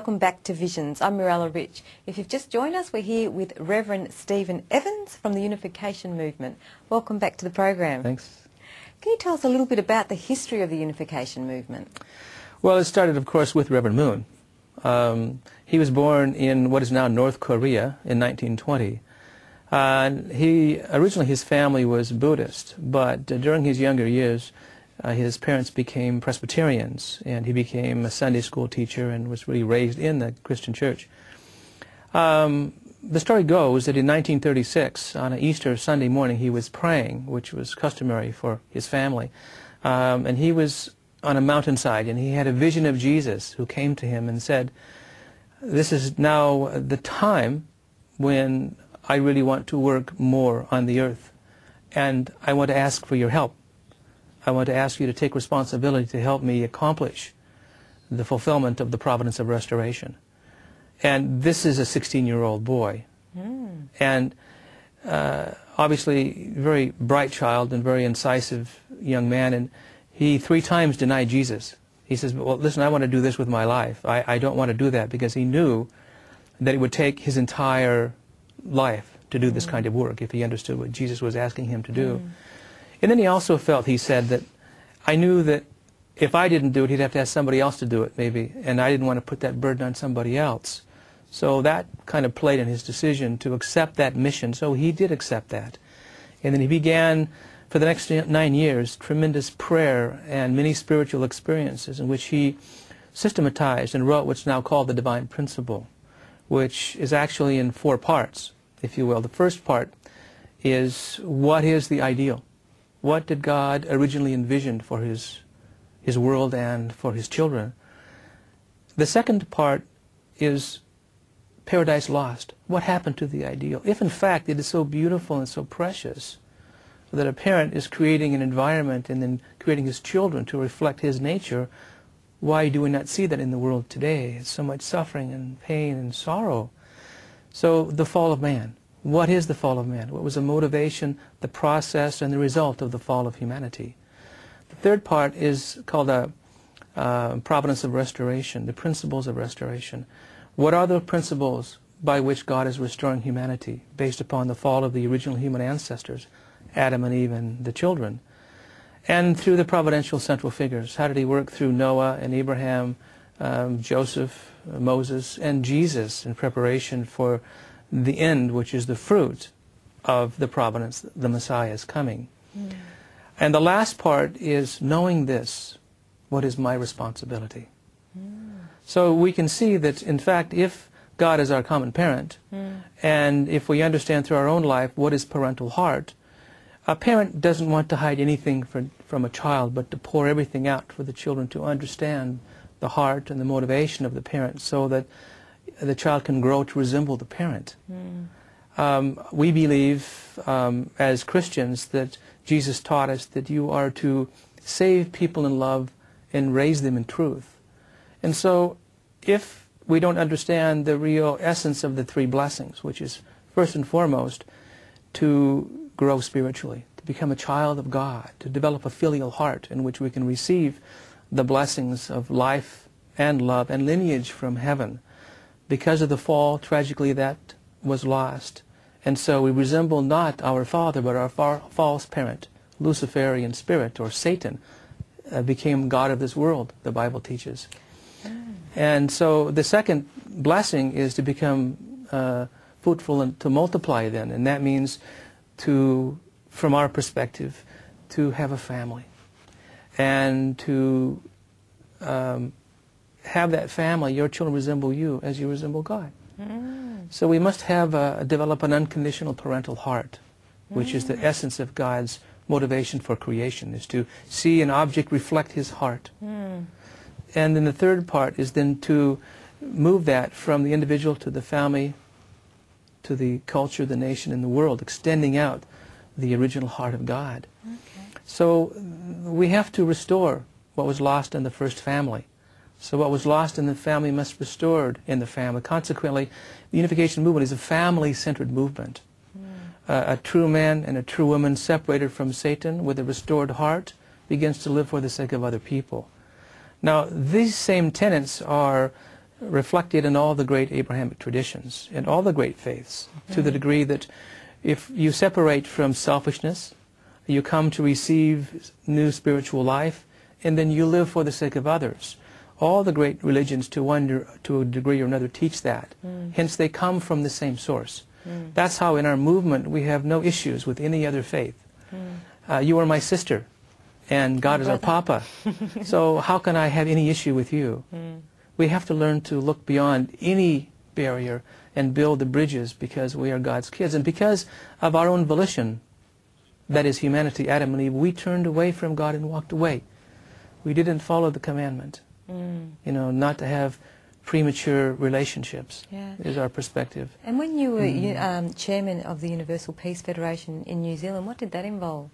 welcome back to Visions. I'm Mirella Rich. If you've just joined us, we're here with Reverend Stephen Evans from the Unification Movement. Welcome back to the program. Thanks. Can you tell us a little bit about the history of the Unification Movement? Well, it started, of course, with Reverend Moon. He was born in what is now North Korea in 1920. Originally his family was Buddhist, but during his younger years, his parents became Presbyterians, and he became a Sunday school teacher and was really raised in the Christian church. The story goes that in 1936, on an Easter Sunday morning, he was praying, which was customary for his family, and he was on a mountainside, and he had a vision of Jesus who came to him and said, "This is now the time when I really want to work more on the earth, and I want to ask for your help. I want to ask you to take responsibility to help me accomplish the fulfillment of the providence of restoration." And this is a 16-year-old boy. And obviously very bright child and very incisive young man, and he 3 times denied Jesus. He says, "Well, listen, I want to do this with my life. I don't want to do that," because he knew that it would take his entire life to do this kind of work if he understood what Jesus was asking him to do. And then he also felt, he said, that I knew that if I didn't do it, he'd have to ask somebody else to do it, maybe, and I didn't want to put that burden on somebody else. So that kind of played in his decision to accept that mission. So he did accept that. And then he began, for the next 9 years, tremendous prayer and many spiritual experiences in which he systematized and wrote what's now called the Divine Principle, which is actually in 4 parts, if you will. The first part is, what is the ideal? What did God originally envision for his world and for his children? The second part is paradise lost. What happened to the ideal? If in fact it is so beautiful and so precious that a parent is creating an environment and then creating his children to reflect his nature, why do we not see that in the world today? So much suffering and pain and sorrow. So the fall of man. What is the fall of man? What was the motivation, the process, and the result of the fall of humanity? The third part is called a providence of restoration, the principles of restoration. What are the principles by which God is restoring humanity based upon the fall of the original human ancestors, Adam and Eve and the children? And through the providential central figures. How did he work through Noah and Abraham, Joseph, Moses, and Jesus in preparation for the end, which is the fruit of the providence, the Messiah is coming. And the last part is knowing this, what is my responsibility? So we can see that, in fact, if God is our common parent, and if we understand through our own life what is parental heart, a parent doesn't want to hide anything from a child, but to pour everything out for the children to understand the heart and the motivation of the parent so that the child can grow to resemble the parent. We believe, as Christians, that Jesus taught us that you are to save people in love and raise them in truth. And so, if we don't understand the real essence of the 3 blessings, which is, first and foremost, to grow spiritually, to become a child of God, to develop a filial heart in which we can receive the blessings of life and love and lineage from heaven. Because of the fall, tragically, that was lost. And so we resemble not our father, but our false parent, Luciferian spirit, or Satan, became God of this world, the Bible teaches. And so the second blessing is to become fruitful and to multiply then. And that means to, from our perspective, to have a family. And to have that family, your children resemble you as you resemble God. So we must have develop an unconditional parental heart, which is the essence of God's motivation for creation, is to see an object reflect his heart. And then the third part is then to move that from the individual to the family, to the culture, the nation, and the world, extending out the original heart of God. So we have to restore what was lost in the first family. So what was lost in the family must be restored in the family. Consequently, the Unification Movement is a family-centered movement. A true man and a true woman separated from Satan with a restored heart begins to live for the sake of other people. Now, these same tenets are reflected in all the great Abrahamic traditions and all the great faiths, to the degree that if you separate from selfishness, you come to receive new spiritual life, and then you live for the sake of others. All the great religions, to a degree or another, teach that. Hence, they come from the same source. That's how in our movement we have no issues with any other faith. You are my sister, and God is our Papa. So how can I have any issue with you? We have to learn to look beyond any barrier and build the bridges, because we are God's kids. And because of our own volition, that is humanity, Adam and Eve, we turned away from God and walked away. We didn't follow the commandment. You know, not to have premature relationships, is our perspective. And when you were chairman of the Universal Peace Federation in New Zealand, what did that involve?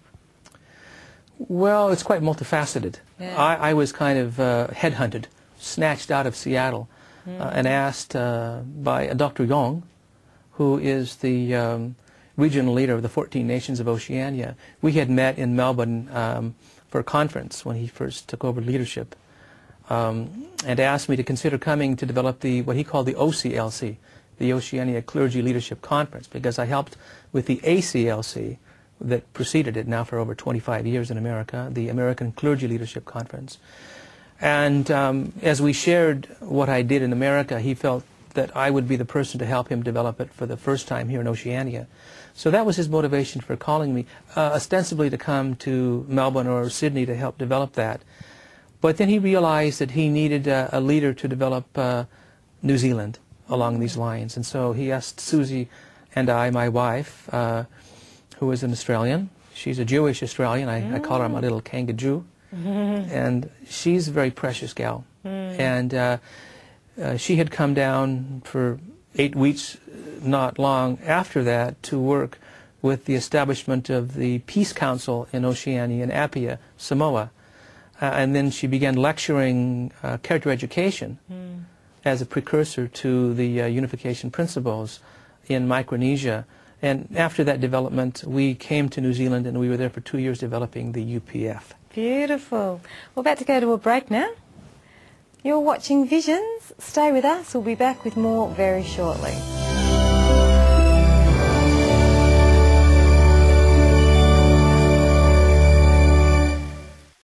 Well, it's quite multifaceted. Yeah. I was kind of headhunted, snatched out of Seattle, and asked by Dr. Yong, who is the regional leader of the 14 nations of Oceania. We had met in Melbourne for a conference when he first took over leadership, and asked me to consider coming to develop what he called the OCLC, the Oceania Clergy Leadership Conference, because I helped with the ACLC that preceded it now for over 25 years in America, the American Clergy Leadership Conference. And as we shared what I did in America, he felt that I would be the person to help him develop it for the first time here in Oceania. So that was his motivation for calling me, ostensibly to come to Melbourne or Sydney to help develop that. But then he realized that he needed a leader to develop New Zealand along these lines. And so he asked Susie and I, my wife, who is an Australian. She's a Jewish Australian. I call her my little Kanga Jew. And she's a very precious gal. And she had come down for 8 weeks, not long after that, to work with the establishment of the Peace Council in Oceania and Apia, Samoa. And then she began lecturing character education as a precursor to the unification principles in Micronesia. And after that development, we came to New Zealand, and we were there for 2 years developing the UPF. Beautiful. We're about to go to a break now. You're watching Visions. Stay with us. We'll be back with more very shortly.